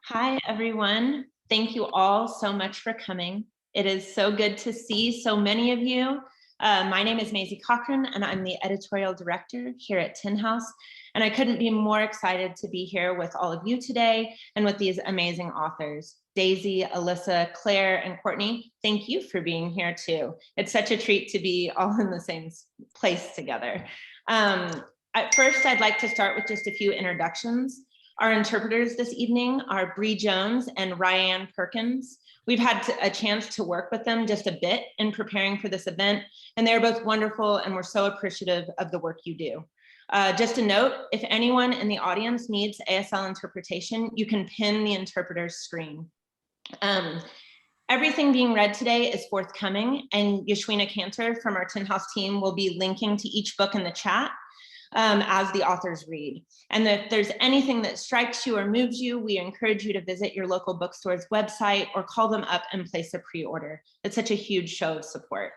Hi, everyone. Thank you all so much for coming. It is so good to see so many of you. My name is Masie Cochran, and I'm the editorial director here at Tin House. And I couldn't be more excited to be here with all of you today and with these amazing authors. Daisy, Elissa, Claire, and Courtney, thank you for being here too. It's such a treat to be all in the same place together. At first, I'd like to start with just a few introductions. Our interpreters this evening are Bree Jones and Ryan Perkins. We've had a chance to work with them just a bit in preparing for this event, and they're both wonderful, and we're so appreciative of the work you do. Just a note, if anyone in the audience needs ASL interpretation, you can pin the interpreter's screen. Everything being read today is forthcoming, and Yashwina Cantor from our Tin House team will be linking to each book in the chat as the authors read. And if there's anything that strikes you or moves you, we encourage you to visit your local bookstore's website or call them up and place a pre-order. It's such a huge show of support.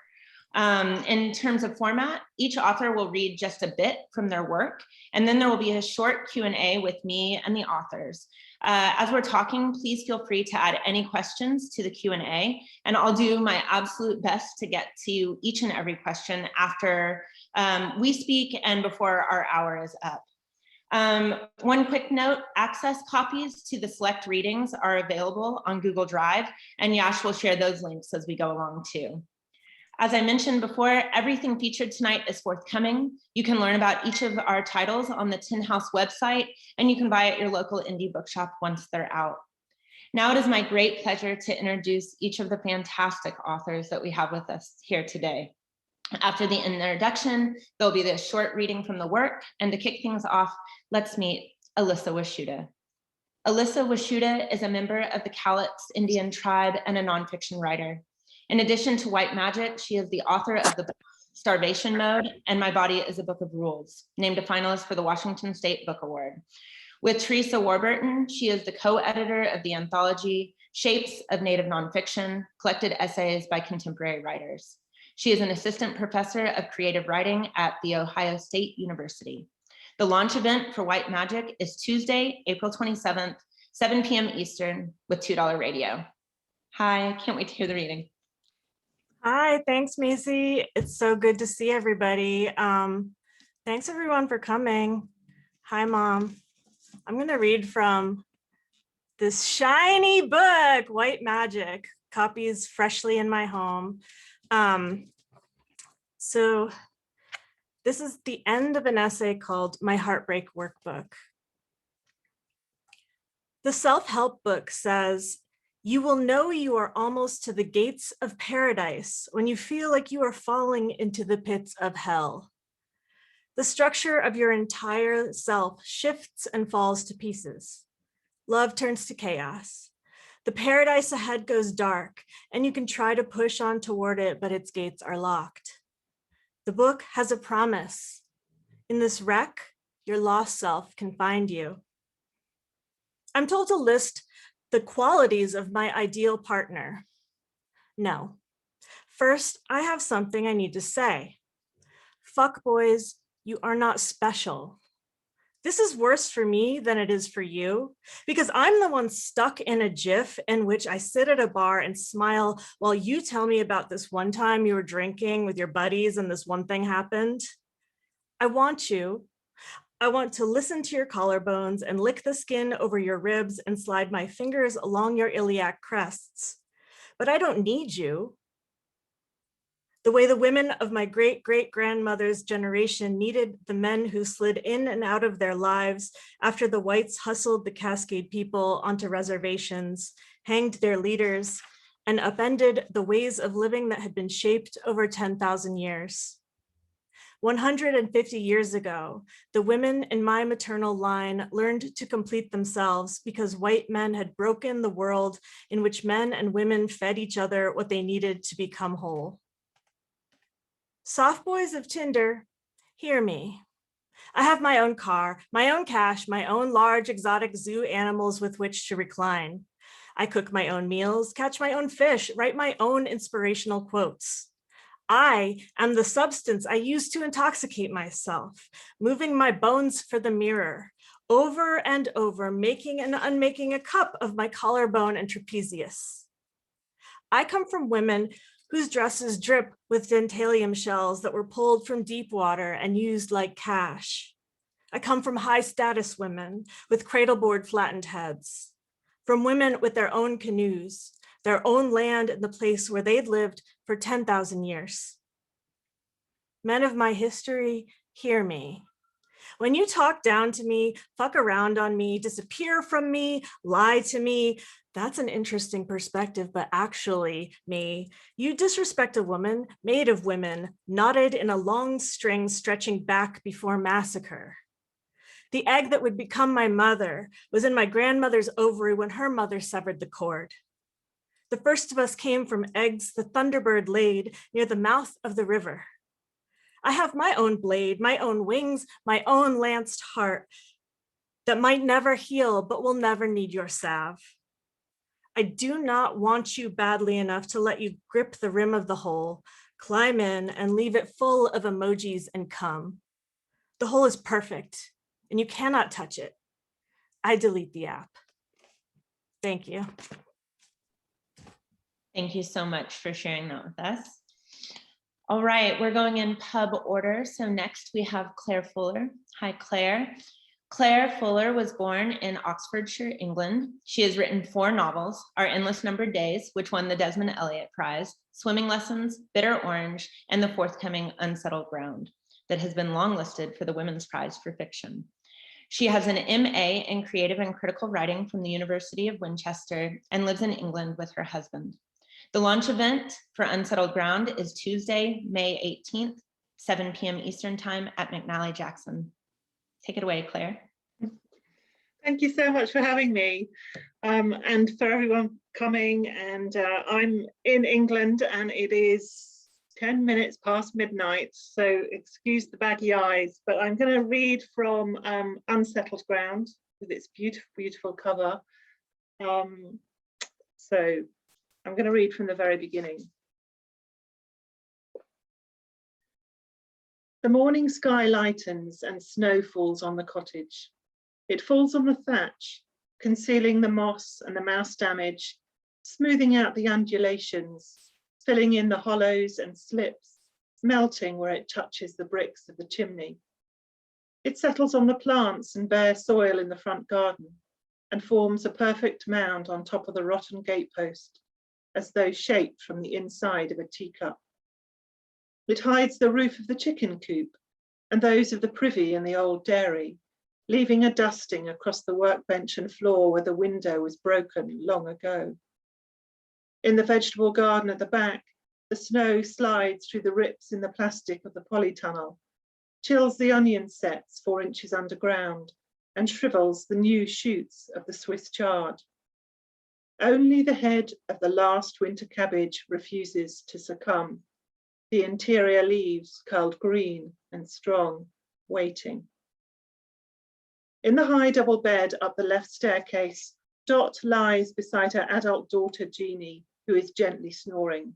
In terms of format, each author will read just a bit from their work, and then there will be a short Q&A with me and the authors. As we're talking, please feel free to add any questions to the Q&A, and I'll do my absolute best to get to each and every question after we speak and before our hour is up. One quick note, access copies to the select readings are available on Google Drive, and Yash will share those links as we go along too. As I mentioned before, everything featured tonight is forthcoming. You can learn about each of our titles on the Tin House website, and you can buy at your local indie bookshop once they're out. Now it is my great pleasure to introduce each of the fantastic authors that we have with us here today. After the introduction, there'll be this short reading from the work, and to kick things off, let's meet Elissa Washuta. Elissa Washuta is a member of the Cowlitz Indian tribe and a nonfiction writer. In addition to White Magic, she is the author of the book Starvation Mode and My Body is a Book of Rules, named a finalist for the Washington State Book Award. With Teresa Warburton, she is the co-editor of the anthology Shapes of Native Nonfiction, collected essays by contemporary writers. She is an assistant professor of creative writing at The Ohio State University. The launch event for White Magic is Tuesday, April 27th, 7 p.m. Eastern with $2 radio. Hi, can't wait to hear the reading. Hi, thanks, Masie. It's so good to see everybody. Thanks everyone for coming. Hi, Mom. I'm gonna read from this shiny book, White Magic, copies freshly in my home. So this is the end of an essay called My Heartbreak Workbook. The self-help book says, you will know you are almost to the gates of paradise when you feel like you are falling into the pits of hell. The structure of your entire self shifts and falls to pieces. Love turns to chaos. The paradise ahead goes dark, and you can try to push on toward it, but its gates are locked. The book has a promise. In this wreck, your lost self can find you. I'm told to list the qualities of my ideal partner. No. First, I have something I need to say. Fuck boys, you are not special. This is worse for me than it is for you, because I'm the one stuck in a GIF in which I sit at a bar and smile while you tell me about this one time you were drinking with your buddies and this one thing happened. I want to listen to your collarbones and lick the skin over your ribs and slide my fingers along your iliac crests. But I don't need you. The way the women of my great-great-grandmother's generation needed the men who slid in and out of their lives after the whites hustled the Cascade people onto reservations, hanged their leaders, and upended the ways of living that had been shaped over 10,000 years. 150 years ago, the women in my maternal line learned to complete themselves because white men had broken the world in which men and women fed each other what they needed to become whole. Soft boys of Tinder, hear me. I have my own car, my own cash, my own large exotic zoo animals with which to recline. I cook my own meals, catch my own fish, write my own inspirational quotes. I am the substance I use to intoxicate myself, moving my bones for the mirror, over and over, making and unmaking a cup of my collarbone and trapezius. I come from women whose dresses drip with dentalium shells that were pulled from deep water and used like cash. I come from high status women with cradleboard flattened heads, from women with their own canoes, their own land in the place where they'd lived for 10,000 years. Men of my history, hear me. When you talk down to me, fuck around on me, disappear from me, lie to me, that's an interesting perspective, but actually, me, you disrespect a woman made of women, knotted in a long string stretching back before massacre. The egg that would become my mother was in my grandmother's ovary when her mother severed the cord. The first of us came from eggs the thunderbird laid near the mouth of the river. I have my own blade, my own wings, my own lanced heart that might never heal, but will never need your salve. I do not want you badly enough to let you grip the rim of the hole, climb in and leave it full of emojis and come. The hole is perfect and you cannot touch it. I delete the app. Thank you. Thank you so much for sharing that with us. All right, we're going in pub order. So next we have Claire Fuller. Hi, Claire. Claire Fuller was born in Oxfordshire, England. She has written 4 novels, Our Endless Numbered Days, which won the Desmond Elliott Prize, Swimming Lessons, Bitter Orange, and the forthcoming Unsettled Ground that has been longlisted for the Women's Prize for Fiction. She has an MA in Creative and Critical Writing from the University of Winchester and lives in England with her husband. The launch event for Unsettled Ground is Tuesday, May 18th, 7 p.m. Eastern Time at McNally Jackson. Take it away, Claire. Thank you so much for having me and for everyone coming. And I'm in England and it is 10 minutes past midnight, so excuse the baggy eyes, but I'm going to read from Unsettled Ground with its beautiful, beautiful cover. So I'm going to read from the very beginning. The morning sky lightens and snow falls on the cottage. It falls on the thatch, concealing the moss and the mouse damage, smoothing out the undulations, filling in the hollows and slips, melting where it touches the bricks of the chimney. It settles on the plants and bare soil in the front garden and forms a perfect mound on top of the rotten gatepost, as though shaped from the inside of a teacup. It hides the roof of the chicken coop and those of the privy and the old dairy, leaving a dusting across the workbench and floor where the window was broken long ago. In the vegetable garden at the back, the snow slides through the rips in the plastic of the polytunnel, chills the onion sets 4 inches underground, and shrivels the new shoots of the Swiss chard. Only the head of the last winter cabbage refuses to succumb, the interior leaves curled green and strong, waiting. In the high double bed up the left staircase, Dot lies beside her adult daughter, Jeannie, who is gently snoring.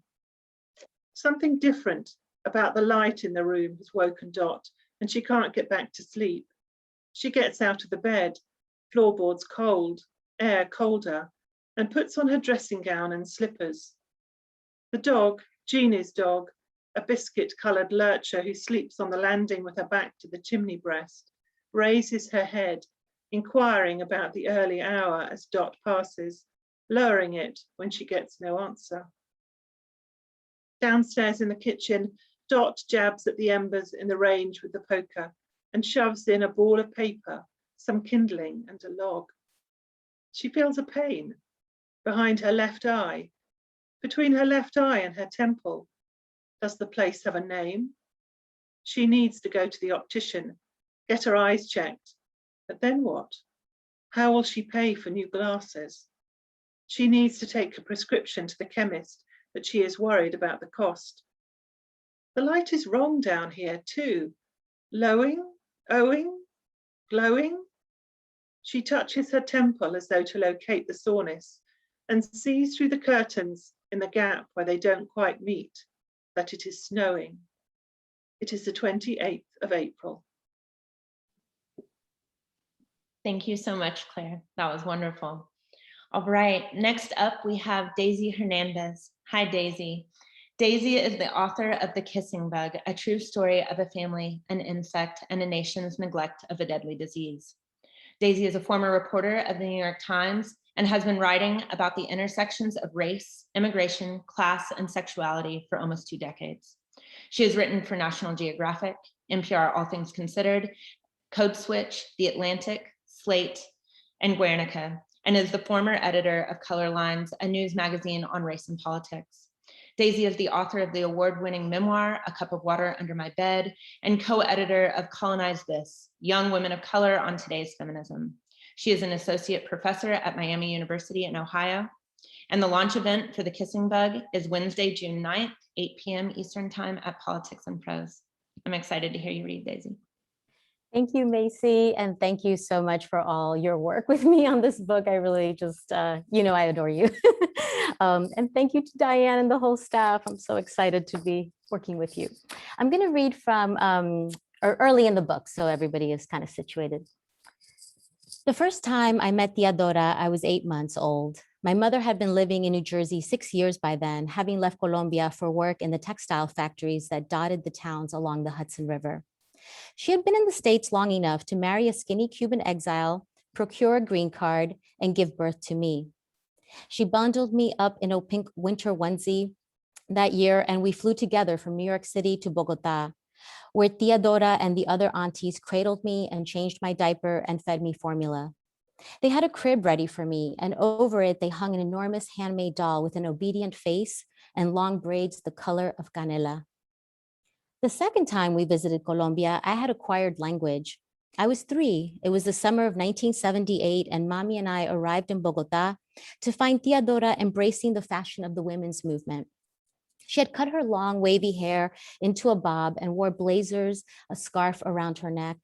Something different about the light in the room has woken Dot, and she can't get back to sleep. She gets out of the bed, floorboards cold, air colder, and puts on her dressing gown and slippers. The dog, Jeannie's dog, a biscuit-coloured lurcher who sleeps on the landing with her back to the chimney breast, raises her head, inquiring about the early hour as Dot passes, lowering it when she gets no answer. Downstairs in the kitchen, Dot jabs at the embers in the range with the poker and shoves in a ball of paper, some kindling and a log. She feels a pain behind her left eye, between her left eye and her temple. Does the place have a name? She needs to go to the optician, get her eyes checked. But then what? How will she pay for new glasses? She needs to take a prescription to the chemist, but she is worried about the cost. The light is wrong down here too. Lowing, owing, glowing. She touches her temple as though to locate the soreness and sees through the curtains in the gap where they don't quite meet that it is snowing. It is the 28th of April. Thank you so much, Claire. That was wonderful. All right, next up we have Daisy Hernández. Hi, Daisy. Daisy is the author of The Kissing Bug, a true story of a family, an insect, and a nation's neglect of a deadly disease. Daisy is a former reporter of the New York Times and has been writing about the intersections of race, immigration, class, and sexuality for almost 2 decades. She has written for National Geographic, NPR All Things Considered, Code Switch, The Atlantic, Slate, and Guernica, and is the former editor of Color Lines, a news magazine on race and politics. Daisy is the author of the award-winning memoir, A Cup of Water Under My Bed, and co-editor of Colonize This, Young Women of Color on Today's Feminism. She is an associate professor at Miami University in Ohio, and the launch event for The Kissing Bug is Wednesday, June 9th, 8 p.m. Eastern Time at Politics and Prose. I'm excited to hear you read, Daisy. Thank you, Masie, and thank you so much for all your work with me on this book. I really just, I adore you. And thank you to Diane and the whole staff. I'm so excited to be working with you. I'm going to read from early in the book, so everybody is kind of situated. The first time I met Theodora, I was 8 months old. My mother had been living in New Jersey 6 years by then, having left Colombia for work in the textile factories that dotted the towns along the Hudson River. She had been in the States long enough to marry a skinny Cuban exile, procure a green card, and give birth to me. She bundled me up in a pink winter onesie that year, and we flew together from New York City to Bogota, where Theodora and the other aunties cradled me and changed my diaper and fed me formula. They had a crib ready for me, and over it, they hung an enormous handmade doll with an obedient face and long braids the color of canela. The second time we visited Colombia, I had acquired language. I was 3. It was the summer of 1978, and Mommy and I arrived in Bogota to find Theodora embracing the fashion of the women's movement. She had cut her long, wavy hair into a bob and wore blazers, a scarf around her neck.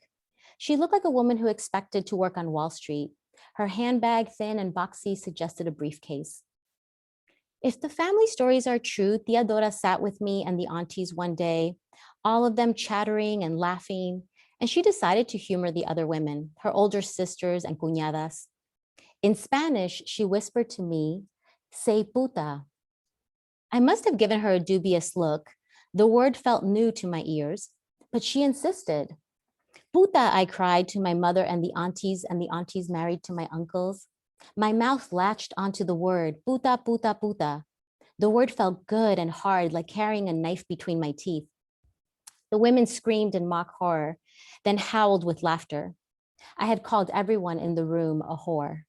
She looked like a woman who expected to work on Wall Street. Her handbag, thin and boxy, suggested a briefcase. If the family stories are true, Theodora sat with me and the aunties one day, all of them chattering and laughing, and she decided to humor the other women, her older sisters and cuñadas. In Spanish, she whispered to me, "Say puta." I must have given her a dubious look. The word felt new to my ears, but she insisted. "Puta," I cried to my mother and the aunties married to my uncles. My mouth latched onto the word, puta, puta, puta. The word felt good and hard, like carrying a knife between my teeth. The women screamed in mock horror, then howled with laughter. I had called everyone in the room a whore.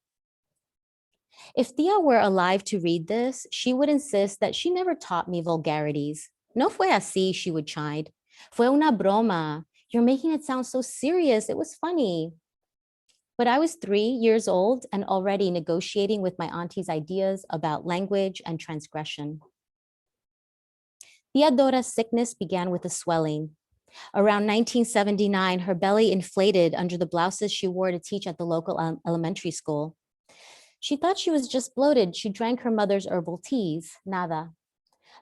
If Thea were alive to read this, she would insist that she never taught me vulgarities. "No fue así," she would chide. "Fue una broma. You're making it sound so serious. It was funny." But I was 3 years old and already negotiating with my auntie's ideas about language and transgression. Theodora's sickness began with a swelling. Around 1979, her belly inflated under the blouses she wore to teach at the local elementary school. She thought she was just bloated. She drank her mother's herbal teas, nada.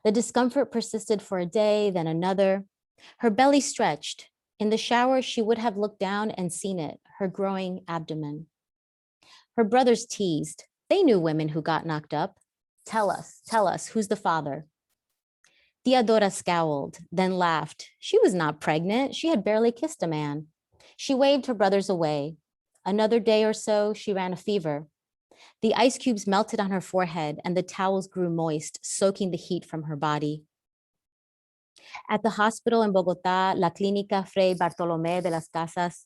The discomfort persisted for a day, then another. Her belly stretched. In the shower, she would have looked down and seen it, her growing abdomen. Her brothers teased. They knew women who got knocked up. Tell us, who's the father?" Theodora scowled, then laughed. She was not pregnant. She had barely kissed a man. She waved her brothers away. Another day or so, she ran a fever. The ice cubes melted on her forehead and the towels grew moist, soaking the heat from her body. At the hospital in Bogota, La Clínica Fray Bartolomé de las Casas,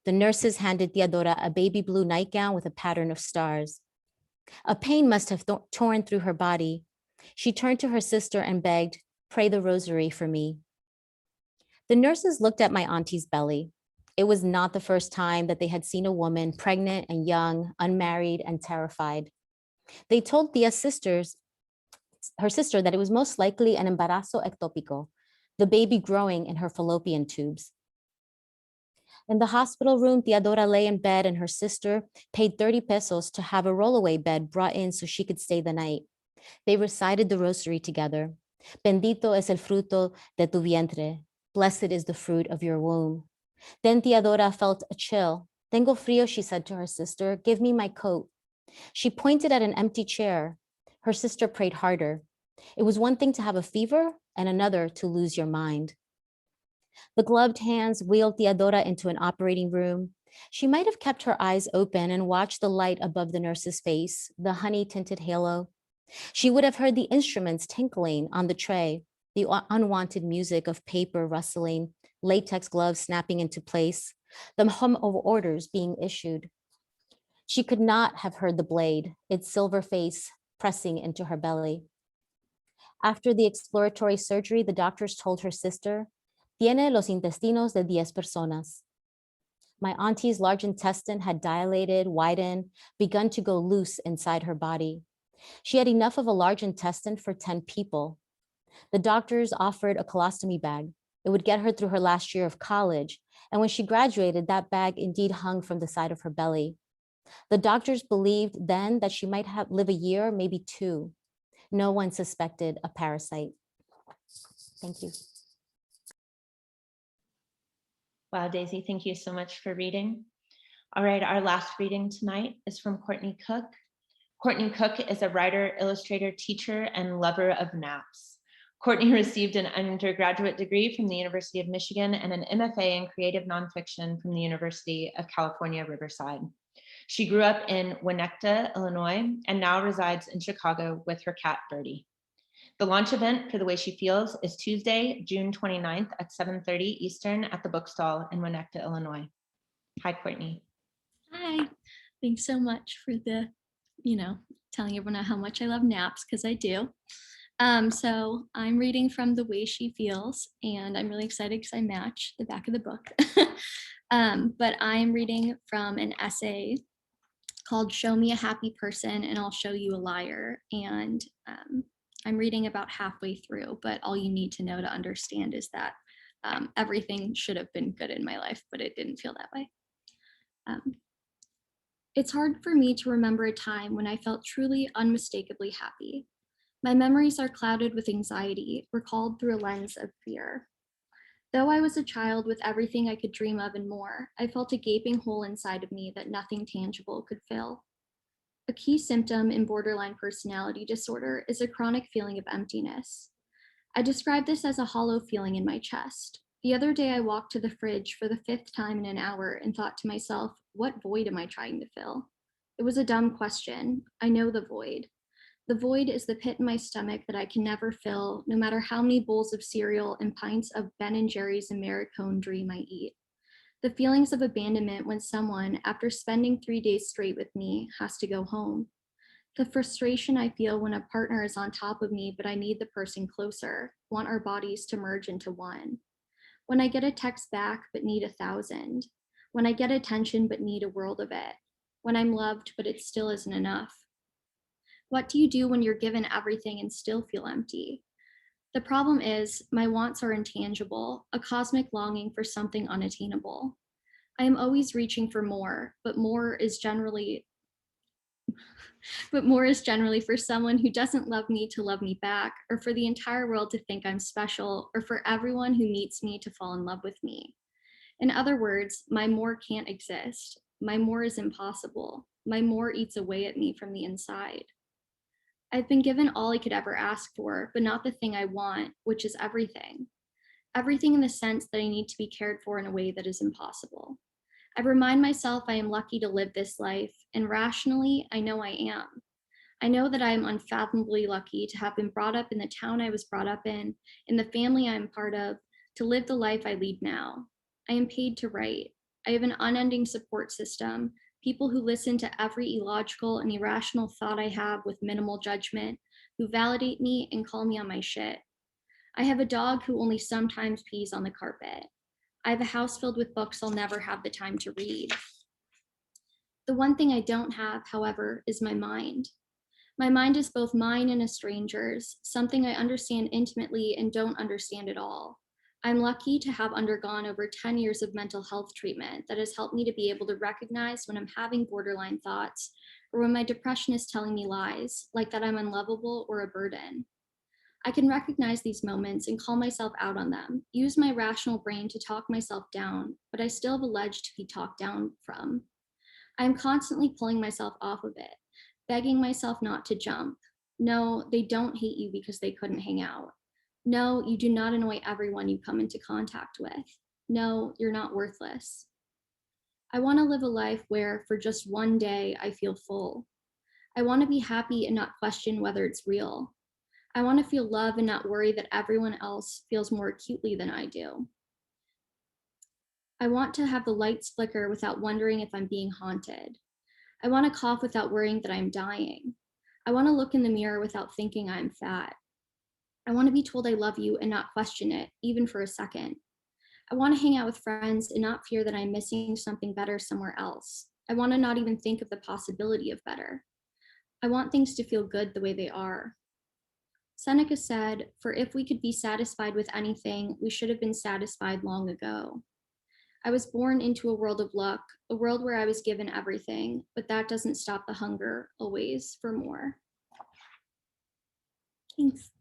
the nurses handed Theodora a baby blue nightgown with a pattern of stars. A pain must have torn through her body. She turned to her sister and begged, "Pray the rosary for me." The nurses looked at my auntie's belly. It was not the first time that they had seen a woman pregnant and young, unmarried and terrified. They told Thea's her sister, that it was most likely an embarazo ectópico, the baby growing in her fallopian tubes. In the hospital room, Theodora lay in bed and her sister paid 30 pesos to have a rollaway bed brought in so she could stay the night. They recited the rosary together. "Bendito es el fruto de tu vientre. Blessed is the fruit of your womb." Then Theodora felt a chill. Tengo frío, she said to her sister. Give me my coat. She pointed at an empty chair. Her sister prayed harder. It was one thing to have a fever and another to lose your mind. The gloved hands wheeled Theodora into an operating room. She might have kept her eyes open and watched the light above the nurse's face, the honey-tinted halo. She would have heard the instruments tinkling on the tray, the unwanted music of paper rustling, latex gloves snapping into place, the hum of orders being issued. She could not have heard the blade, its silver face pressing into her belly. After the exploratory surgery, the doctors told her sister, Tiene los intestinos de 10 personas. My auntie's large intestine had dilated, widened, begun to go loose inside her body. She had enough of a large intestine for 10 people. The doctors offered a colostomy bag. It would get her through her last year of college. And when she graduated, that bag indeed hung from the side of her belly. The doctors believed then that she might live a year, maybe 2. No one suspected a parasite. Thank you. Wow, Daisy, thank you so much for reading. All right, our last reading tonight is from Courtney Cook. Courtney Cook is a writer, illustrator, teacher, and lover of naps. Courtney received an undergraduate degree from the University of Michigan and an MFA in creative nonfiction from the University of California, Riverside. She grew up in Winnetka, Illinois, and now resides in Chicago with her cat, Birdie. The launch event for The Way She Feels is Tuesday, June 29th at 7:30 Eastern at the bookstall in Winnetka, Illinois. Hi, Courtney. Hi, thanks so much for the, telling everyone how much I love naps, because I do. So I'm reading from The Way She Feels, and I'm really excited because I match the back of the book. But I'm reading from an essay called Show Me a Happy Person and I'll Show You a Liar. And I'm reading about halfway through, but all you need to know to understand is that everything should have been good in my life, but it didn't feel that way. It's hard for me to remember a time when I felt truly unmistakably happy. My memories are clouded with anxiety, recalled through a lens of fear. Though I was a child with everything I could dream of and more, I felt a gaping hole inside of me that nothing tangible could fill. A key symptom in borderline personality disorder is a chronic feeling of emptiness. I describe this as a hollow feeling in my chest. The other day I walked to the fridge for the 5th time in an hour and thought to myself, what void am I trying to fill? It was a dumb question. I know the void. The void is the pit in my stomach that I can never fill, no matter how many bowls of cereal and pints of Ben & Jerry's Americone Dream I eat. The feelings of abandonment when someone, after spending 3 days straight with me, has to go home. The frustration I feel when a partner is on top of me, but I need the person closer, want our bodies to merge into one. When I get a text back, but need 1,000. When I get attention, but need a world of it. When I'm loved, but it still isn't enough. What do you do when you're given everything and still feel empty? The problem is, my wants are intangible, a cosmic longing for something unattainable. I am always reaching for more, but more is generally for someone who doesn't love me to love me back, or for the entire world to think I'm special, or for everyone who meets me to fall in love with me. In other words, my more can't exist. My more is impossible. My more eats away at me from the inside. I've been given all I could ever ask for, but not the thing I want, which is everything. Everything in the sense that I need to be cared for in a way that is impossible. I remind myself I am lucky to live this life, and rationally, I know I am. I know that I am unfathomably lucky to have been brought up in the town I was brought up in the family I am part of, to live the life I lead now. I am paid to write. I have an unending support system, people who listen to every illogical and irrational thought I have with minimal judgment, who validate me and call me on my shit. I have a dog who only sometimes pees on the carpet. I have a house filled with books I'll never have the time to read. The one thing I don't have, however, is my mind. My mind is both mine and a stranger's, something I understand intimately and don't understand at all. I'm lucky to have undergone over 10 years of mental health treatment that has helped me to be able to recognize when I'm having borderline thoughts or when my depression is telling me lies, like that I'm unlovable or a burden. I can recognize these moments and call myself out on them, use my rational brain to talk myself down, but I still have a ledge to be talked down from. I am constantly pulling myself off of it, begging myself not to jump. No, they don't hate you because they couldn't hang out. No, you do not annoy everyone you come into contact with. No, you're not worthless. I want to live a life where for just one day I feel full. I want to be happy and not question whether it's real. I want to feel love and not worry that everyone else feels more acutely than I do. I want to have the lights flicker without wondering if I'm being haunted. I want to cough without worrying that I'm dying. I want to look in the mirror without thinking I'm fat. I want to be told I love you and not question it, even for a second. I want to hang out with friends and not fear that I'm missing something better somewhere else. I want to not even think of the possibility of better. I want things to feel good the way they are. Seneca said, "For if we could be satisfied with anything, we should have been satisfied long ago." I was born into a world of luck, a world where I was given everything, but that doesn't stop the hunger always for more. Thanks.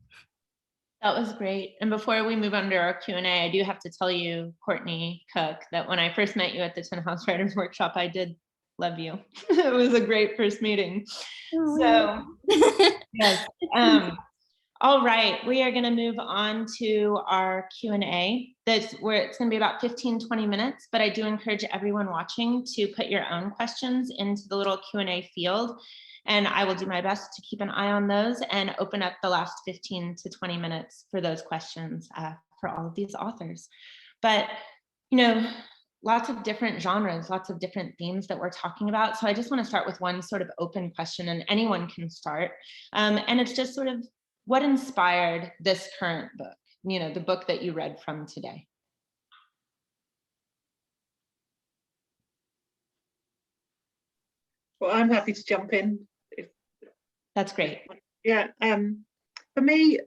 That was great. And before we move on to our Q&A, I do have to tell you, Courtney Cook, that when I first met you at the Tin House Writers Workshop, I did love you. It was a great first meeting. So, yes. All right, we are going to move on to our Q&A. That's where it's going to be about 15-20 minutes, but I do encourage everyone watching to put your own questions into the little Q&A field, and I will do my best to keep an eye on those and open up the last 15 to 20 minutes for those questions for all of these authors. But, you know, lots of different genres, lots of different themes that we're talking about. So I just want to start with one sort of open question, and anyone can start. And it's just sort of, what inspired this current book, you know, the book that you read from today? Well, I'm happy to jump in. That's great. Yeah, for me,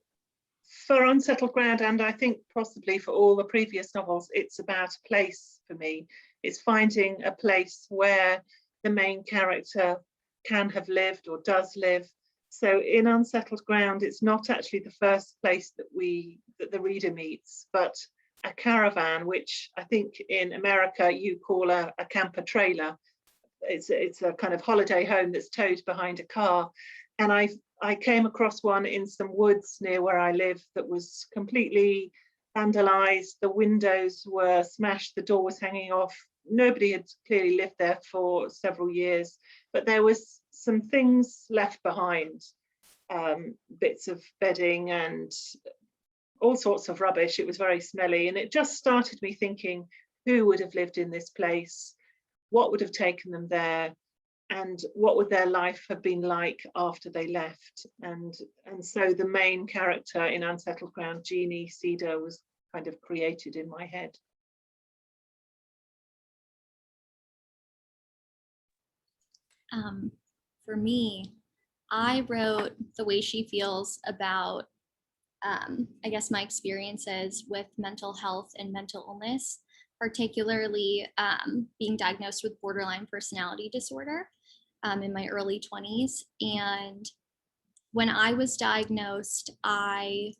for Unsettled Ground, and I think possibly for all the previous novels, it's about a place for me. It's finding a place where the main character can have lived or does live. So in Unsettled Ground, it's not actually the first place that the reader meets, but a caravan, which I think in America you call a camper trailer. It's a kind of holiday home that's towed behind a car. And I came across one in some woods near where I live that was completely vandalized. The windows were smashed, the door was hanging off. Nobody had clearly lived there for several years, but there was some things left behind, bits of bedding and all sorts of rubbish. It was very smelly, and it just started me thinking, who would have lived in this place? What would have taken them there? And what would their life have been like after they left? And so the main character in Unsettled Ground, Jeannie Cedar, was kind of created in my head. For me, I wrote the way she feels about, I guess, my experiences with mental health and mental illness, particularly being diagnosed with borderline personality disorder in my early 20s. And when I was diagnosed, I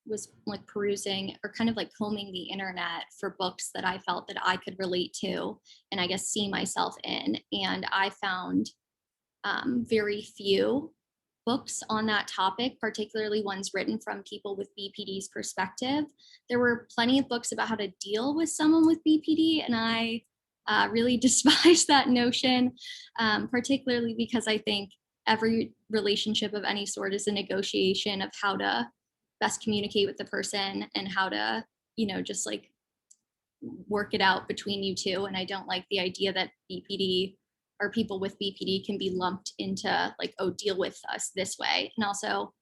was like perusing or kind of like combing the internet for books that I felt that I could relate to and I guess see myself in. And I found very few books on that topic, particularly ones written from people with BPD's perspective. There were plenty of books about how to deal with someone with BPD, and I really despise that notion, particularly because I think every relationship of any sort is a negotiation of how to best communicate with the person and how to, you know, just like work it out between you two. And I don't like the idea that BPD or people with BPD can be lumped into like, oh, deal with us this way. And also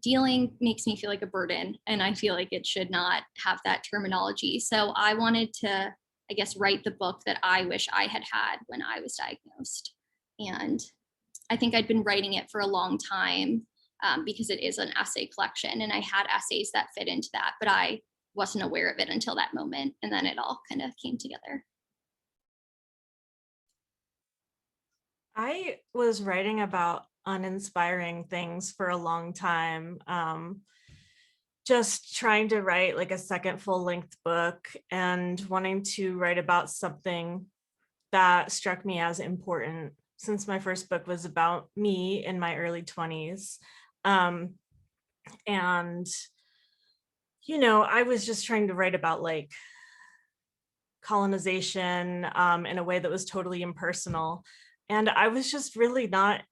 dealing makes me feel like a burden, and I feel like it should not have that terminology. So I wanted to, I guess, write the book that I wish I had had when I was diagnosed. And I think I'd been writing it for a long time because it is an essay collection, and I had essays that fit into that, but I wasn't aware of it until that moment. And then it all kind of came together. I was writing about uninspiring things for a long time. just trying to write like a second full-length book and wanting to write about something that struck me as important, since my first book was about me in my early 20s. And, you know, I was just trying to write about like colonization in a way that was totally impersonal. And I was just really not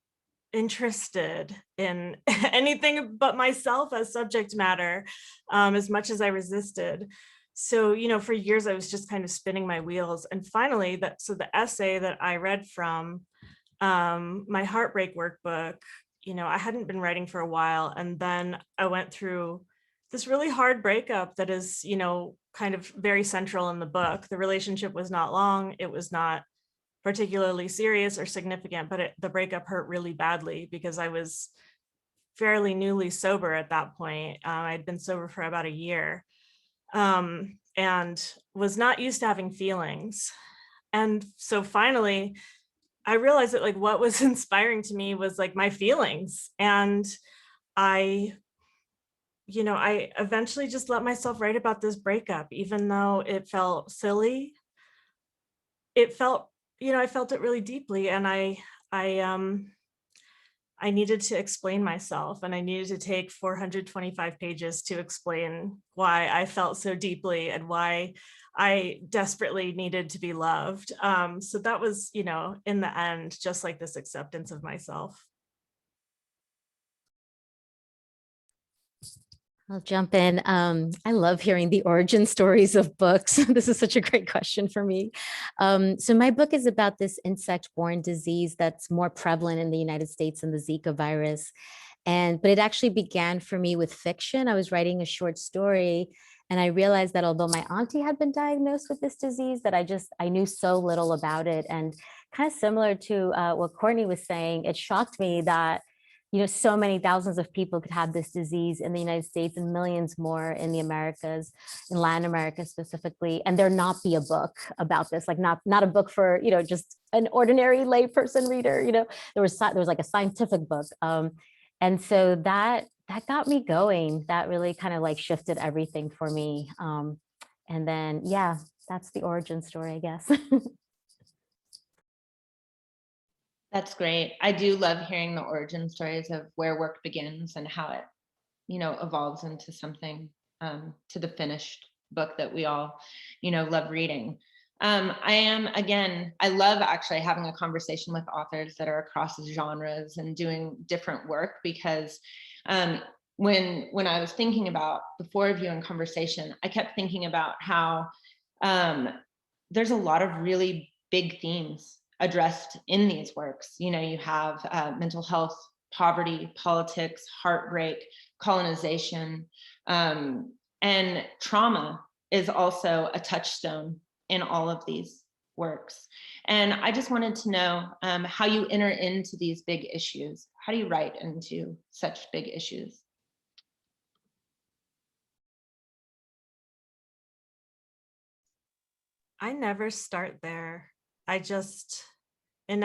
interested in anything but myself as subject matter, as much as I resisted. So, you know, for years I was just kind of spinning my wheels. And finally, the essay that I read from my heartbreak workbook, you know, I hadn't been writing for a while. And then I went through this really hard breakup that is, you know, kind of very central in the book. The relationship was not long. It was not particularly serious or significant, but the breakup hurt really badly because I was fairly newly sober at that point. I'd been sober for about a year, and was not used to having feelings. And so finally, I realized that like what was inspiring to me was like my feelings. And I eventually just let myself write about this breakup, even though it felt silly. It felt, you know, I felt it really deeply, and I needed to explain myself, and I needed to take 425 pages to explain why I felt so deeply and why I desperately needed to be loved. So that was, you know, in the end, just like this acceptance of myself. I'll jump in. I love hearing the origin stories of books. This is such a great question for me. So my book is about this insect-borne disease that's more prevalent in the United States than the Zika virus. But it actually began for me with fiction. I was writing a short story, and I realized that although my auntie had been diagnosed with this disease, that I knew so little about it. And kind of similar to what Courtney was saying, it shocked me that, you know, so many thousands of people could have this disease in the United States and millions more in the Americas, in Latin America specifically, and there not be a book about this, like not a book for, you know, just an ordinary layperson reader. You know, there was like a scientific book. And so that got me going. That really kind of like shifted everything for me. And then, yeah, that's the origin story, I guess. That's great. I do love hearing the origin stories of where work begins and how it, you know, evolves into something, to the finished book that we all, you know, love reading. I love actually having a conversation with authors that are across genres and doing different work, because when I was thinking about the four of you in conversation, I kept thinking about how there's a lot of really big themes addressed in these works. You know, you have mental health, poverty, politics, heartbreak, colonization, and trauma is also a touchstone in all of these works. And I just wanted to know how you enter into these big issues. How do you write into such big issues? I never start there. I just, and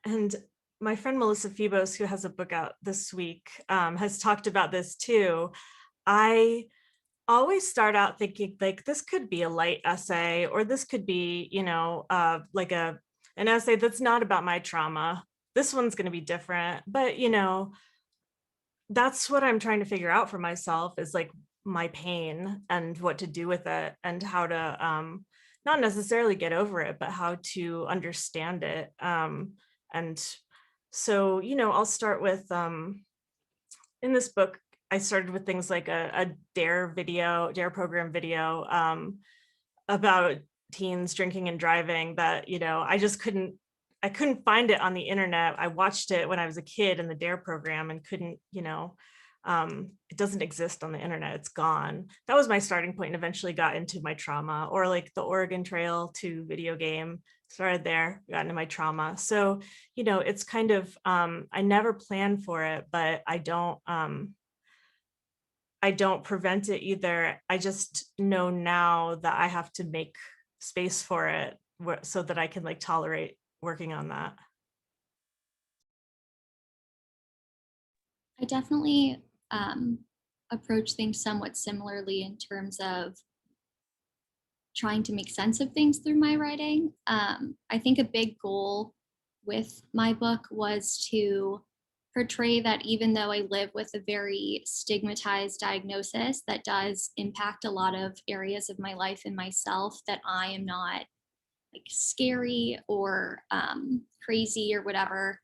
and my friend Melissa Phoebos, who has a book out this week, has talked about this too. I always start out thinking like, this could be a light essay, or this could be, you know, like an essay that's not about my trauma. This one's going to be different, but you know, that's what I'm trying to figure out for myself, is like my pain and what to do with it, and how to not necessarily get over it, but how to understand it. And so, you know, I'll start with, in this book, I started with things like a DARE program video about teens drinking and driving that, you know, I couldn't find it on the internet. I watched it when I was a kid in the DARE program and couldn't, you know, it doesn't exist on the internet, it's gone. That was my starting point, and eventually got into my trauma. Or like the Oregon Trail 2 video game, started there, got into my trauma. So, you know, it's kind of, I never planned for it, but I don't prevent it either. I just know now that I have to make space for it so that I can like tolerate working on that. I definitely approach things somewhat similarly in terms of trying to make sense of things through my writing. I think a big goal with my book was to portray that even though I live with a very stigmatized diagnosis that does impact a lot of areas of my life and myself, that I am not like scary or crazy or whatever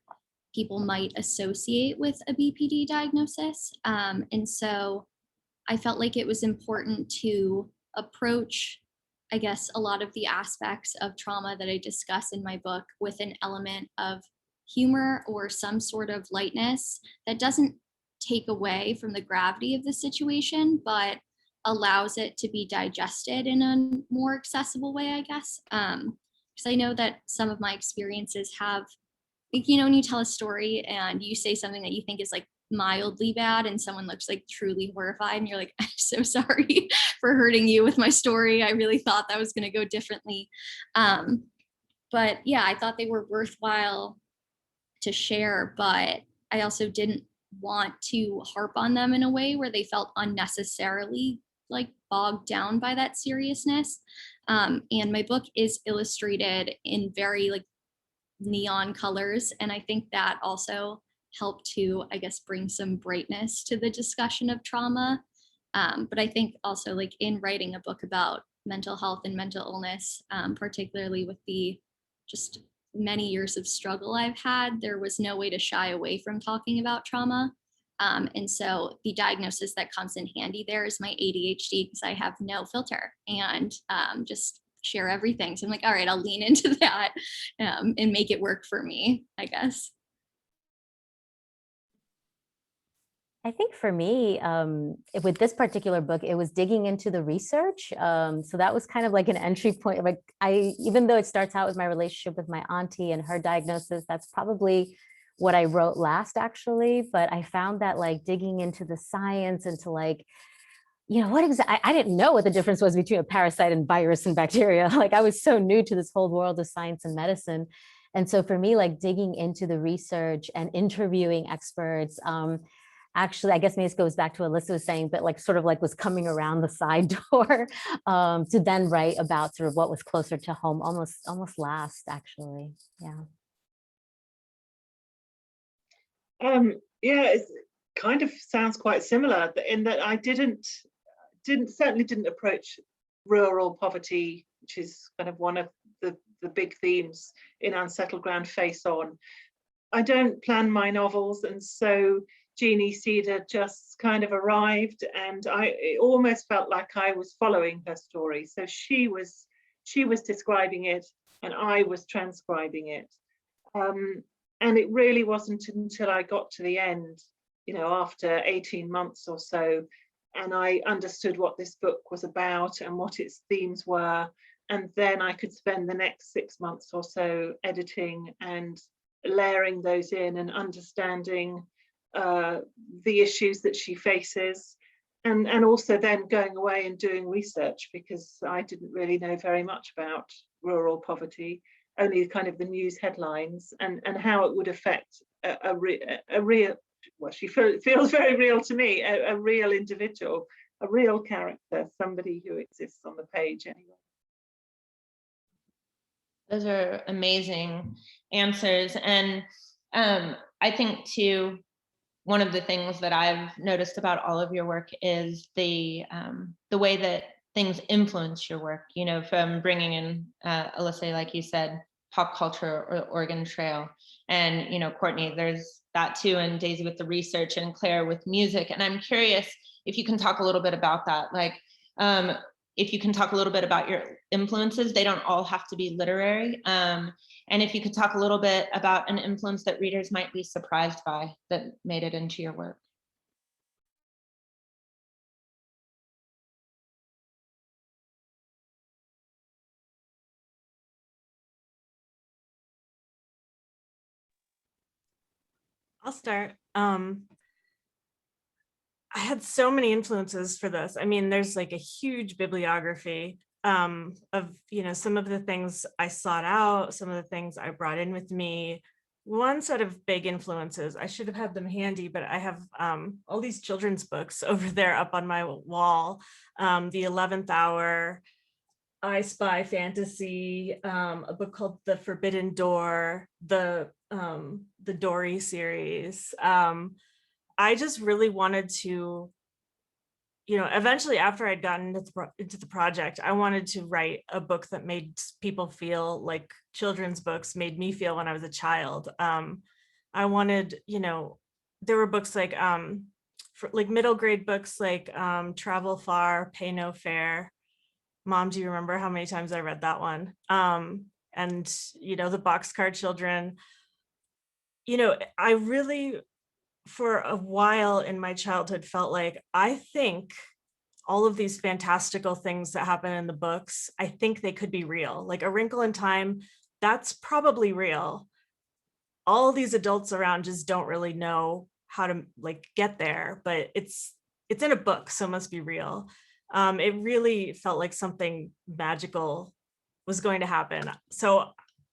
people might associate with a BPD diagnosis. And so I felt like it was important to approach, I guess, a lot of the aspects of trauma that I discuss in my book with an element of humor or some sort of lightness that doesn't take away from the gravity of the situation, but allows it to be digested in a more accessible way, I guess. Because I know that some of my experiences have, like, you know, when you tell a story and you say something that you think is like mildly bad and someone looks like truly horrified and you're like, I'm so sorry for hurting you with my story. I really thought that was going to go differently. But yeah, I thought they were worthwhile to share, but I also didn't want to harp on them in a way where they felt unnecessarily like bogged down by that seriousness. And my book is illustrated in very like neon colors. And I think that also helped to, I guess, bring some brightness to the discussion of trauma. But I think also like in writing a book about mental health and mental illness, particularly with the just many years of struggle I've had, there was no way to shy away from talking about trauma. And so the diagnosis that comes in handy there is my ADHD, because I have no filter and just share everything. So I'm like, all right, I'll lean into that and make it work for me, I guess. I think for me, with this particular book, it was digging into the research. So that was kind of like an entry point. Like even though it starts out with my relationship with my auntie and her diagnosis, that's probably what I wrote last, actually. But I found that like digging into the science, into like, you know, what exactly, I didn't know what the difference was between a parasite and virus and bacteria. Like I was so new to this whole world of science and medicine. And so for me, like digging into the research and interviewing experts, actually, I guess maybe this goes back to what Elissa was saying, but like sort of like was coming around the side door to then write about sort of what was closer to home, almost last, actually. Yeah. Yeah, it kind of sounds quite similar in that I certainly didn't approach rural poverty, which is kind of one of the big themes in Unsettled Ground, face on. I don't plan my novels, and so Jeannie Cedar just kind of arrived, and it almost felt like I was following her story. So she was describing it, and I was transcribing it. And it really wasn't until I got to the end, you know, after 18 months or so, and I understood what this book was about and what its themes were. And then I could spend the next 6 months or so editing and layering those in and understanding the issues that she faces, and also then going away and doing research, because I didn't really know very much about rural poverty, only kind of the news headlines and how it would affect a real, well, she feels very real to me, a real individual, a real character, somebody who exists on the page anyway. Those are amazing answers. And I think too, one of the things that I've noticed about all of your work is the way that things influence your work, you know, from bringing in, Elissa, like you said, pop culture or Oregon Trail. And, you know, Courtney, there's that too, and Daisy with the research, and Claire with music. And I'm curious if you can talk a little bit about that. Like, if you can talk a little bit about your influences. They don't all have to be literary. And if you could talk a little bit about an influence that readers might be surprised by that made it into your work. I'll start. I had so many influences for this. I mean, there's like a huge bibliography of, you know, some of the things I sought out, some of the things I brought in with me one set of big influences, I should have had them handy, but I have all these children's books over there up on my wall. The 11th Hour, I Spy Fantasy, a book called The Forbidden Door, the Dory series. I just really wanted to, eventually after I'd gotten into the project, I wanted to write a book that made people feel like children's books made me feel when I was a child. I wanted, there were books like middle grade books like Travel Far, Pay No Fare. Mom, do you remember how many times I read that one? And, the Boxcar Children. I really, for a while in my childhood, felt like, I think all of these fantastical things that happen in the books, I think they could be real. Like A Wrinkle in Time, that's probably real. All these adults around just don't really know how to get there, but it's in a book, so it must be real. It really felt like something magical was going to happen. So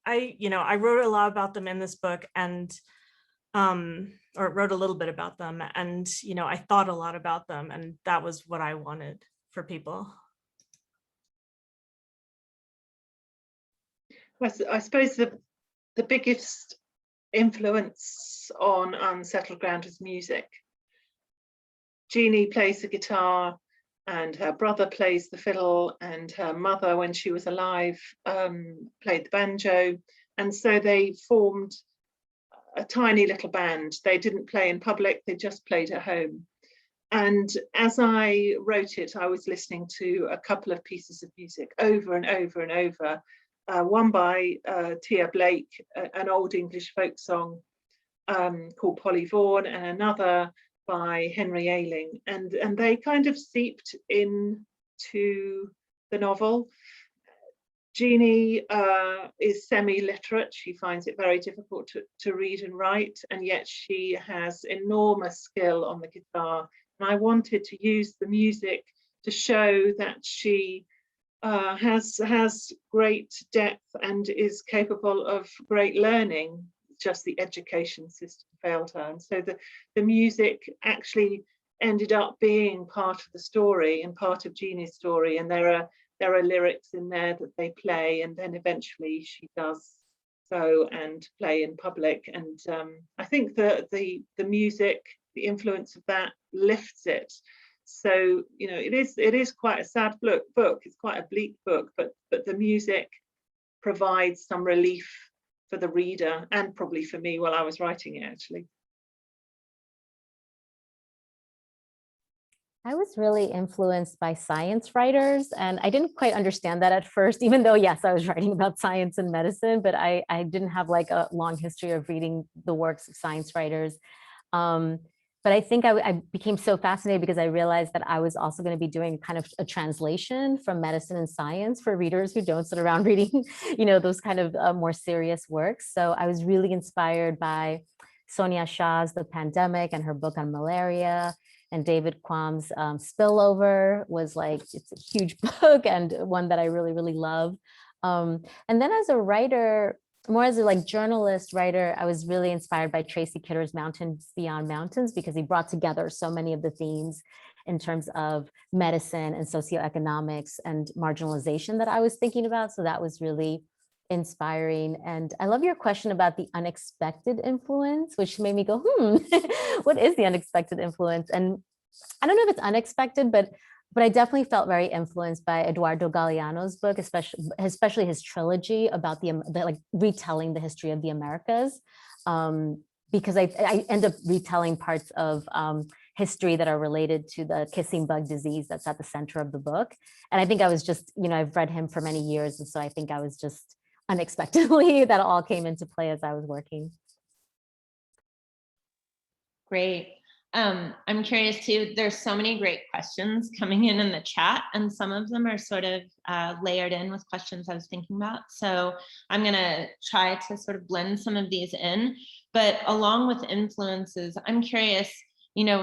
I wrote a lot about them in this book, and or wrote a little bit about them, and I thought a lot about them, and that was what I wanted for people. I suppose the biggest influence on Unsettled Ground was music. Jeannie plays the guitar, and her brother plays the fiddle, and her mother, when she was alive, played the banjo. And so they formed a tiny little band. They didn't play in public, they just played at home. And as I wrote it, I was listening to a couple of pieces of music over and over and over. One by Tia Blake, an old English folk song called Polly Vaughan, and another by Henry Ailing, and they kind of seeped into the novel. Jeannie is semi-literate. She finds it very difficult to read and write, and yet she has enormous skill on the guitar. And I wanted to use the music to show that she has great depth and is capable of great learning. Just the education system failed her, and so the music actually ended up being part of the story and part of Jeannie's story. And there are lyrics in there that they play, and then eventually she does go and play in public. And I think the music, the influence of that lifts it. So it is quite a sad book. It's quite a bleak book, but the music provides some relief for the reader, and probably for me while I was writing it, actually. I was really influenced by science writers, and I didn't quite understand that at first, even though, yes, I was writing about science and medicine, but I didn't have a long history of reading the works of science writers. But I think I became so fascinated because I realized that I was also going to be doing kind of a translation from medicine and science for readers who don't sit around reading, those kind of more serious works. So I was really inspired by Sonia Shah's The Pandemic and her book on malaria, and David Quam's Spillover was it's a huge book and one that I really, really love. And then as a writer, more as a journalist writer, I was really inspired by Tracy Kidder's Mountains Beyond Mountains, because he brought together so many of the themes in terms of medicine and socioeconomics and marginalization that I was thinking about. So that was really inspiring. And I love your question about the unexpected influence, which made me go, what is the unexpected influence? And I don't know if it's unexpected, but I definitely felt very influenced by Eduardo Galeano's book, especially his trilogy about the retelling the history of the Americas, because I end up retelling parts of history that are related to the kissing bug disease that's at the center of the book. And I think I was just, I've read him for many years, and so I think I was just unexpectedly that all came into play as I was working. Great. I'm curious too, there's so many great questions coming in the chat, and some of them are sort of layered in with questions I was thinking about. So I'm gonna try to sort of blend some of these in, but along with influences, I'm curious,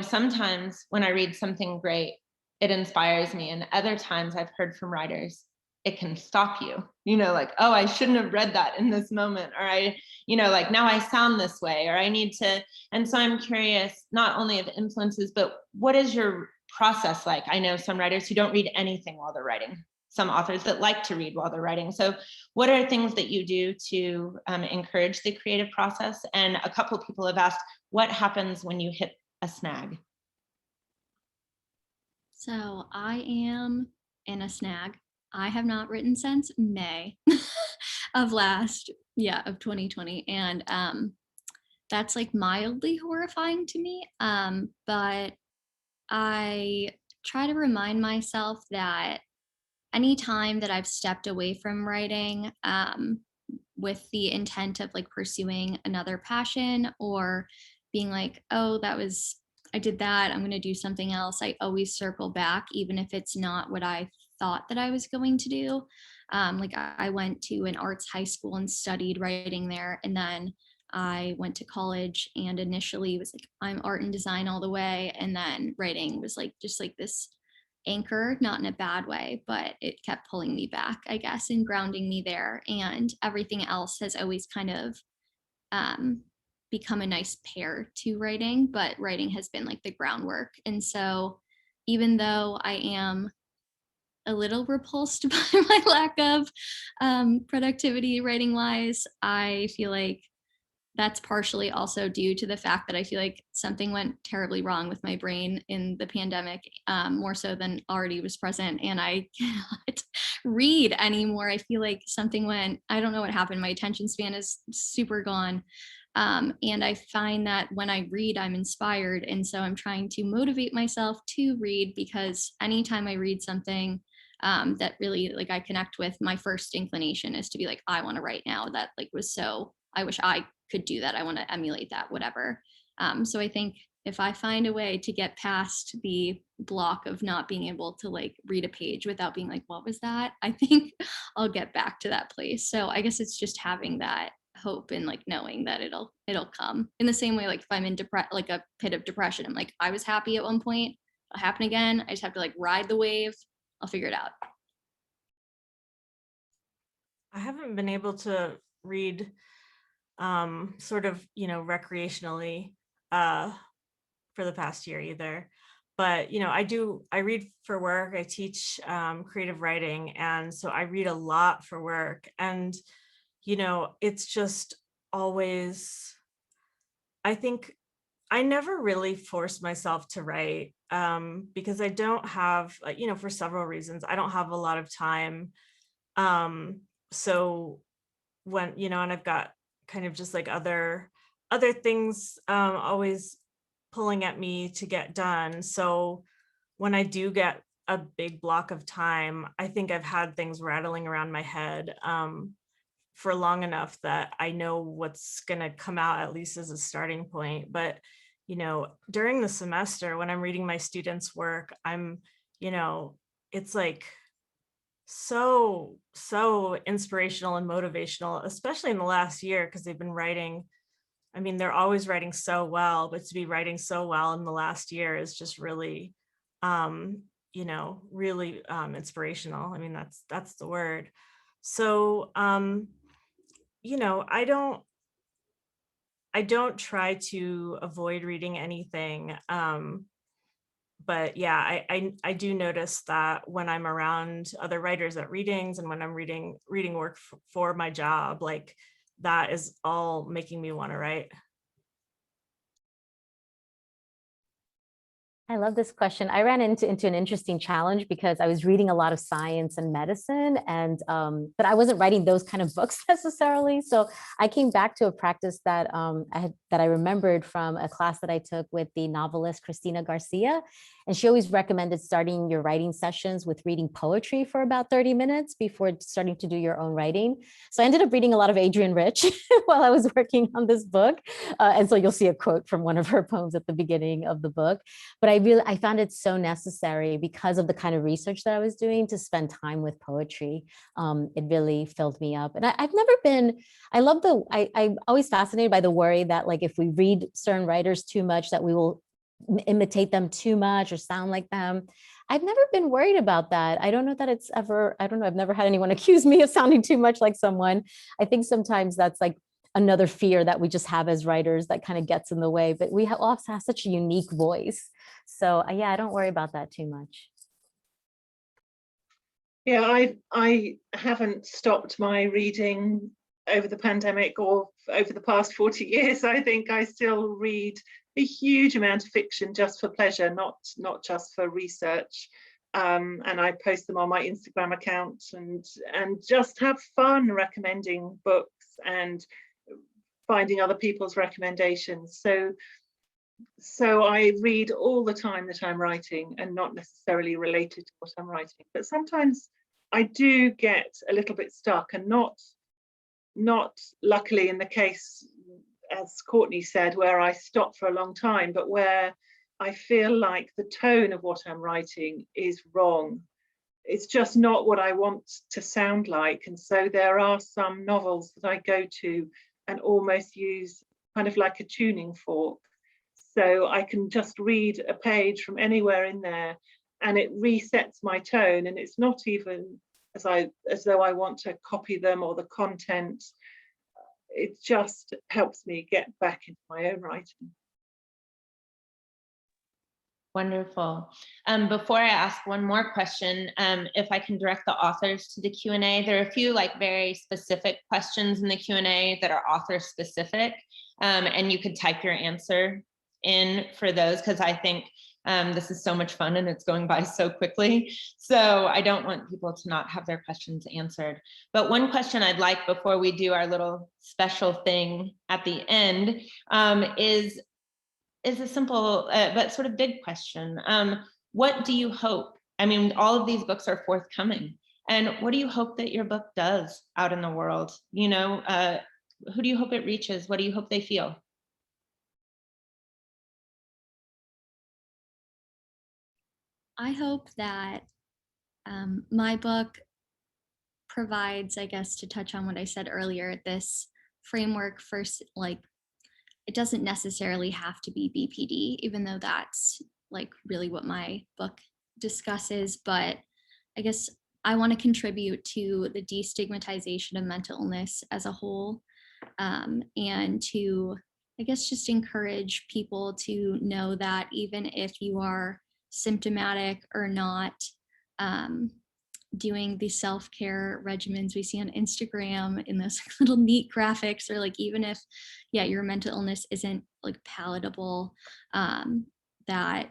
sometimes when I read something great, it inspires me. And other times I've heard from writers, it can stop you, like, oh, I shouldn't have read that in this moment, or like now I sound this way, or I need to. And so I'm curious, not only of influences, but what is your process like? I know some writers who don't read anything while they're writing, some authors that like to read while they're writing. So what are things that you do to encourage the creative process? And a couple of people have asked, what happens when you hit a snag? So I am in a snag. I have not written since May of 2020. And that's like mildly horrifying to me. But I try to remind myself that anytime that I've stepped away from writing with the intent of like pursuing another passion, or being like, oh, I did that, I'm going to do something else, I always circle back, even if it's not what I thought that I was going to do. Like I went to an arts high school and studied writing there. And then I went to college and initially was like, I'm art and design all the way. And then writing was like, just like this anchor, not in a bad way, but it kept pulling me back, I guess, and grounding me there. And everything else has always kind of become a nice pair to writing, but writing has been like the groundwork. And so even though I am a little repulsed by my lack of productivity writing wise, I feel like that's partially also due to the fact that I feel like something went terribly wrong with my brain in the pandemic, more so than already was present. And I cannot read anymore. I feel like something went, I don't know what happened. My attention span is super gone. And I find that when I read, I'm inspired. And so I'm trying to motivate myself to read, because anytime I read something that really like I connect with, my first inclination is to be like, I want to write now. That like was so, I wish I could do that. I want to emulate that, whatever. So I think if I find a way to get past the block of not being able to like read a page without being like, what was that? I think I'll get back to that place. So I guess it's just having that hope and like knowing that it'll come. In the same way, like if I'm in like a pit of depression, I'm like, I was happy at one point, it'll happen again. I just have to like ride the wave. I'll figure it out. I haven't been able to read sort of, recreationally for the past year either. But, I read for work. I teach creative writing. And so I read a lot for work. And, it's just always, I think I never really force myself to write because I don't have, for several reasons, I don't have a lot of time. So when, and I've got kind of just like other things always pulling at me to get done. So when I do get a big block of time, I think I've had things rattling around my head for long enough that I know what's going to come out, at least as a starting point. But, during the semester when I'm reading my students' work, I'm, it's like so inspirational and motivational, especially in the last year, because they've been writing. I mean, they're always writing so well, but to be writing so well in the last year is just really, really inspirational. I mean, that's the word. So, I don't try to avoid reading anything. But yeah, I do notice that when I'm around other writers at readings and when I'm reading work for my job, like that is all making me want to write. I love this question. I ran into an interesting challenge because I was reading a lot of science and medicine, and but I wasn't writing those kind of books necessarily. So I came back to a practice that I remembered from a class that I took with the novelist Cristina Garcia, and she always recommended starting your writing sessions with reading poetry for about 30 minutes before starting to do your own writing. So I ended up reading a lot of Adrienne Rich while I was working on this book, and so you'll see a quote from one of her poems at the beginning of the book. But I found it so necessary because of the kind of research that I was doing to spend time with poetry. It really filled me up. And I'm always fascinated by the worry that like, if we read certain writers too much, that we will imitate them too much or sound like them. I've never been worried about that. I don't know that it's ever, I don't know, I've never had anyone accuse me of sounding too much like someone. I think sometimes that's like another fear that we just have as writers that kind of gets in the way, but we also have such a unique voice. So yeah, I don't worry about that too much. Yeah, I haven't stopped my reading over the pandemic or over the past 40 years. I think I still read a huge amount of fiction just for pleasure, not just for research. And I post them on my Instagram account and just have fun recommending books and finding other people's recommendations. So I read all the time that I'm writing, and not necessarily related to what I'm writing. But sometimes I do get a little bit stuck, and not luckily in the case, as Courtney said, where I stop for a long time, but where I feel like the tone of what I'm writing is wrong. It's just not what I want to sound like. And so there are some novels that I go to and almost use kind of like a tuning fork. So I can just read a page from anywhere in there and it resets my tone. And it's not even as though I want to copy them or the content. It just helps me get back into my own writing. Wonderful. Before I ask one more question, if I can direct the authors to the Q&A, there are a few like very specific questions in the Q&A that are author specific, and you could type your answer in for those, because I think this is so much fun and it's going by so quickly. So I don't want people to not have their questions answered. But one question I'd like before we do our little special thing at the end is a simple but sort of big question. What do you hope? I mean, all of these books are forthcoming. And what do you hope that your book does out in the world? You know, who do you hope it reaches? What do you hope they feel? I hope that my book provides, I guess, to touch on what I said earlier, this framework for like, it doesn't necessarily have to be BPD, even though that's like really what my book discusses. But I guess I want to contribute to the destigmatization of mental illness as a whole, and to, I guess, just encourage people to know that even if you are symptomatic or not, doing the self-care regimens we see on Instagram in those little neat graphics, or like even if, yeah, your mental illness isn't like palatable, that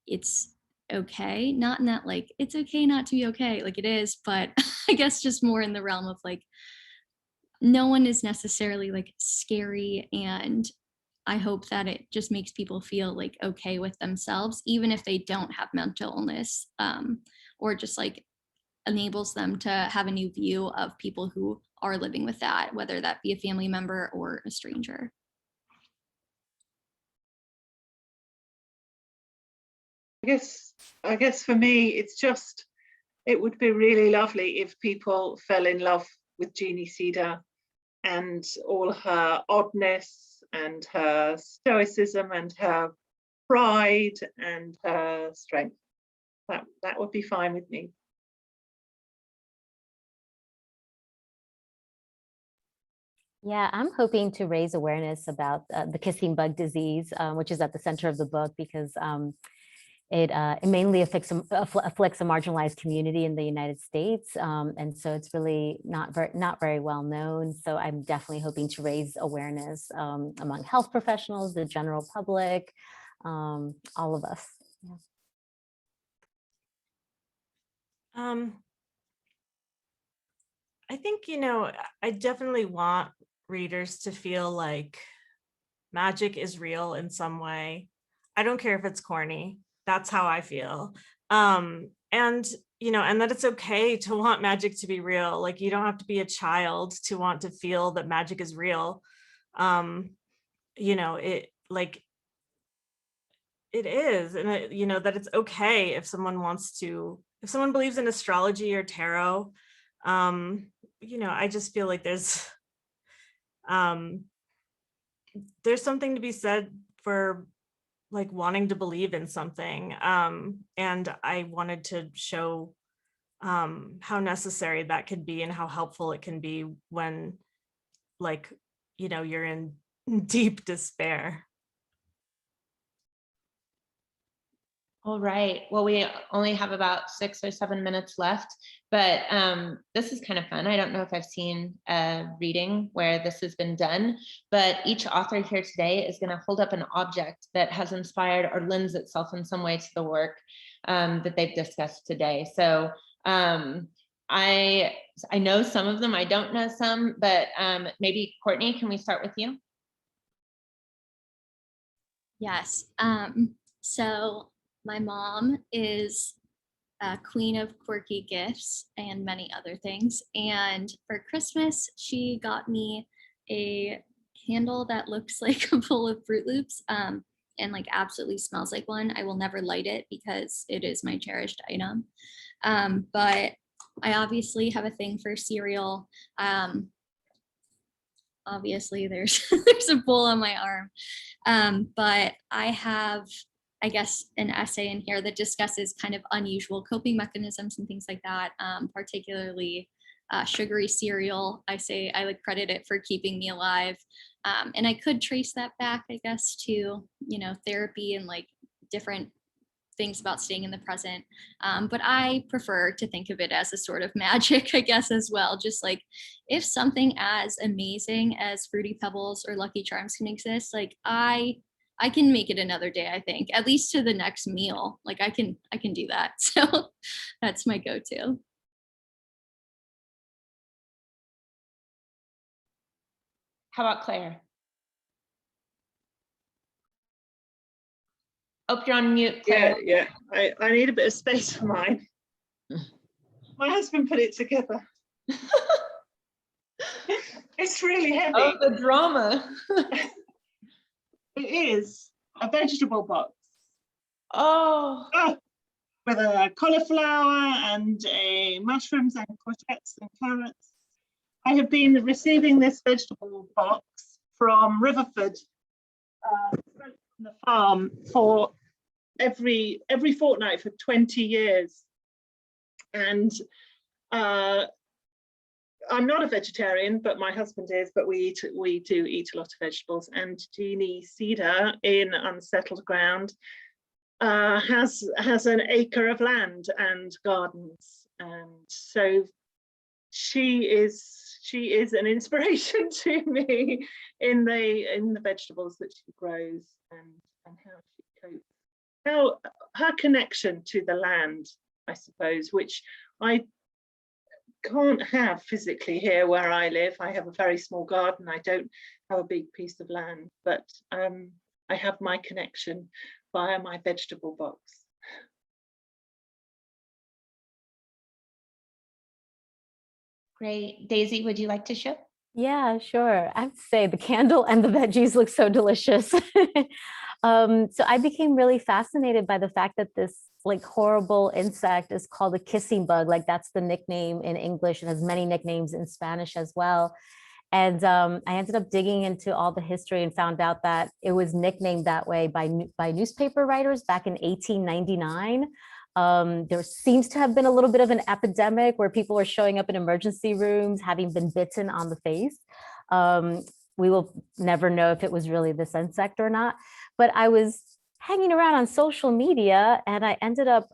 it's okay. Not in that like it's okay not to be okay, like it is, but I guess just more in the realm of like no one is necessarily like scary, and I hope that it just makes people feel like okay with themselves, even if they don't have mental illness, or just like enables them to have a new view of people who are living with that, whether that be a family member or a stranger. I guess for me, it's just, it would be really lovely if people fell in love with Jeannie Cedar and all her oddness and her stoicism and her pride and her strength. That would be fine with me. Yeah, I'm hoping to raise awareness about the kissing bug disease, which is at the center of the book, because it mainly afflicts a marginalized community in the United States, and so it's really not very well known. So I'm definitely hoping to raise awareness among health professionals, the general public, all of us. I think, you know, I definitely want readers to feel like magic is real in some way. I don't care if it's corny. That's how I feel. And, you know, and that it's okay to want magic to be real. Like, you don't have to be a child to want to feel that magic is real. You know, it like, it is, and it, you know, that it's okay if someone wants to, if someone believes in astrology or tarot, you know, I just feel like there's something to be said for like wanting to believe in something. And I wanted to show how necessary that could be and how helpful it can be when, like, you know, you're in deep despair. All right. Well, we only have about 6 or 7 minutes left, but this is kind of fun. I don't know if I've seen a reading where this has been done, but each author here today is going to hold up an object that has inspired or lends itself in some way to the work that they've discussed today. So I know some of them, I don't know some, but maybe Courtney, can we start with you? Yes. So my mom is queen of quirky gifts and many other things. And for Christmas, she got me a candle that looks like a bowl of Fruit Loops and like absolutely smells like one. I will never light it because it is my cherished item. But I obviously have a thing for cereal. Obviously there's a bowl on my arm. But I have, I guess, an essay in here that discusses kind of unusual coping mechanisms and things like that, particularly sugary cereal. I would credit it for keeping me alive. And I could trace that back, I guess, to, you know, therapy and like different things about staying in the present. But I prefer to think of it as a sort of magic, I guess, as well. Just like if something as amazing as Fruity Pebbles or Lucky Charms can exist, like I can make it another day, I think, at least to the next meal. Like I can do that. So that's my go-to. How about Claire? Oh, you're on mute, Claire. Yeah. I need a bit of space for mine. My husband put it together. It's really heavy. Oh, the drama. It is a vegetable box. Oh. With a cauliflower and a mushrooms and courgettes and carrots. I have been receiving this vegetable box from Riverford, from the farm, for every fortnight for 20 years. And I'm not a vegetarian, but my husband is, but we do eat a lot of vegetables. And Jeannie Cedar in Unsettled Ground has an acre of land and gardens, and so she is an inspiration to me in the vegetables that she grows and how she copes, how her connection to the land, I suppose, which I can't have physically here where I live. I have a very small garden. I don't have a big piece of land, but I have my connection via my vegetable box. Great. Daisy, would you like to share? Yeah, sure. I have to say the candle and the veggies look so delicious. So I became really fascinated by the fact that this like horrible insect is called a kissing bug. Like that's the nickname in English and has many nicknames in Spanish as well. And I ended up digging into all the history and found out that it was nicknamed that way by newspaper writers back in 1899. There seems to have been a little bit of an epidemic where people were showing up in emergency rooms having been bitten on the face. We will never know if it was really this insect or not, but I was hanging around on social media and I ended up,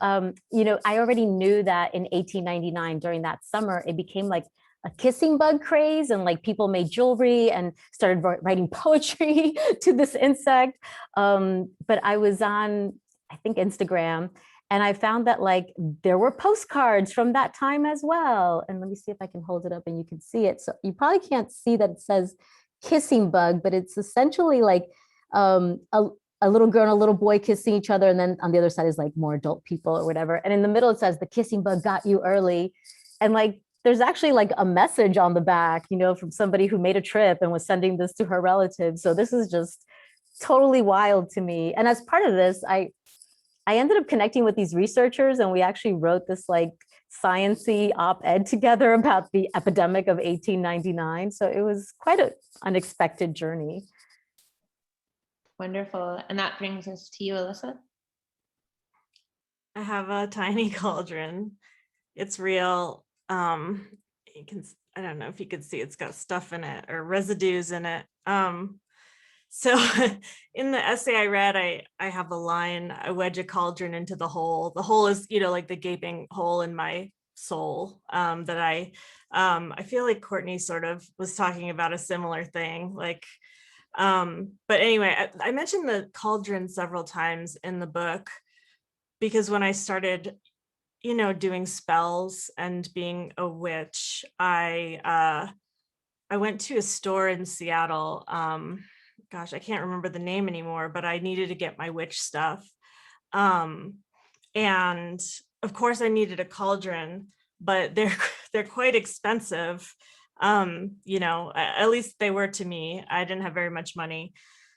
you know, I already knew that in 1899 during that summer, it became like a kissing bug craze and like people made jewelry and started writing poetry to this insect. But I was on, I think, Instagram, and I found that like there were postcards from that time as well. And let me see if I can hold it up and you can see it. So you probably can't see that it says kissing bug, but it's essentially like a little girl and a little boy kissing each other. And then on the other side is like more adult people or whatever. And in the middle, it says the kissing bug got you early. And like, there's actually like a message on the back, you know, from somebody who made a trip and was sending this to her relatives. So this is just totally wild to me. And as part of this, I ended up connecting with these researchers and we actually wrote this like science-y op-ed together about the epidemic of 1899. So it was quite an unexpected journey. Wonderful. And that brings us to you, Elissa. I have a tiny cauldron. It's real. You can, I don't know if you could see, it's got stuff in it or residues in it. So in the essay I read, I have a line, I wedge a cauldron into the hole. The hole is, like the gaping hole in my soul, that I feel like Courtney sort of was talking about a similar thing. Like, but anyway, I mentioned the cauldron several times in the book because when I started, doing spells and being a witch, I went to a store in Seattle. Gosh, I can't remember the name anymore, but I needed to get my witch stuff. And of course I needed a cauldron, but they're quite expensive. At least they were to me. I didn't have very much money.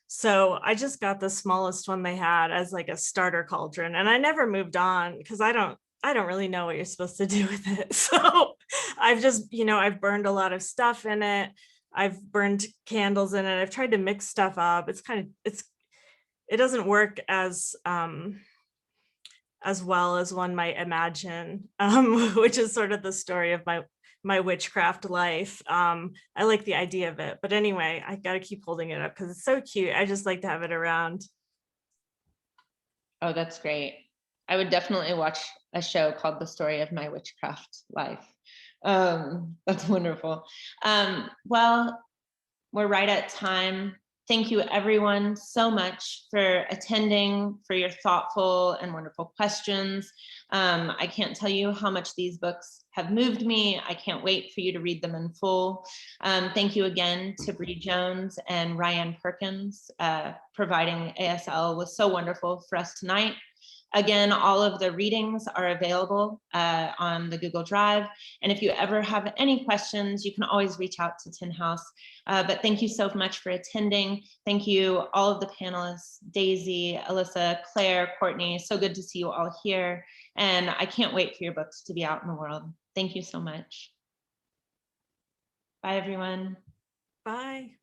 So I just got the smallest one they had as like a starter cauldron. And I never moved on because I don't really know what you're supposed to do with it. So I've just, I've burned a lot of stuff in it. I've burned candles in it. I've tried to mix stuff up. It doesn't work as well as one might imagine, which is sort of the story of my witchcraft life. I like the idea of it, but anyway, I got to keep holding it up because it's so cute. I just like to have it around. Oh, that's great. I would definitely watch a show called The Story of My Witchcraft Life. That's wonderful. Well, we're right at time. Thank you everyone so much for attending, for your thoughtful and wonderful questions. I can't tell you how much these books have moved me. I can't wait for you to read them in full. Thank you again to Bree Jones and Ryan Perkins. Providing ASL was so wonderful for us tonight. Again, all of the readings are available on the Google Drive. And if you ever have any questions, you can always reach out to Tin House. But thank you so much for attending. Thank you, all of the panelists, Daisy, Elissa, Claire, Courtney. So good to see you all here. And I can't wait for your books to be out in the world. Thank you so much. Bye, everyone. Bye.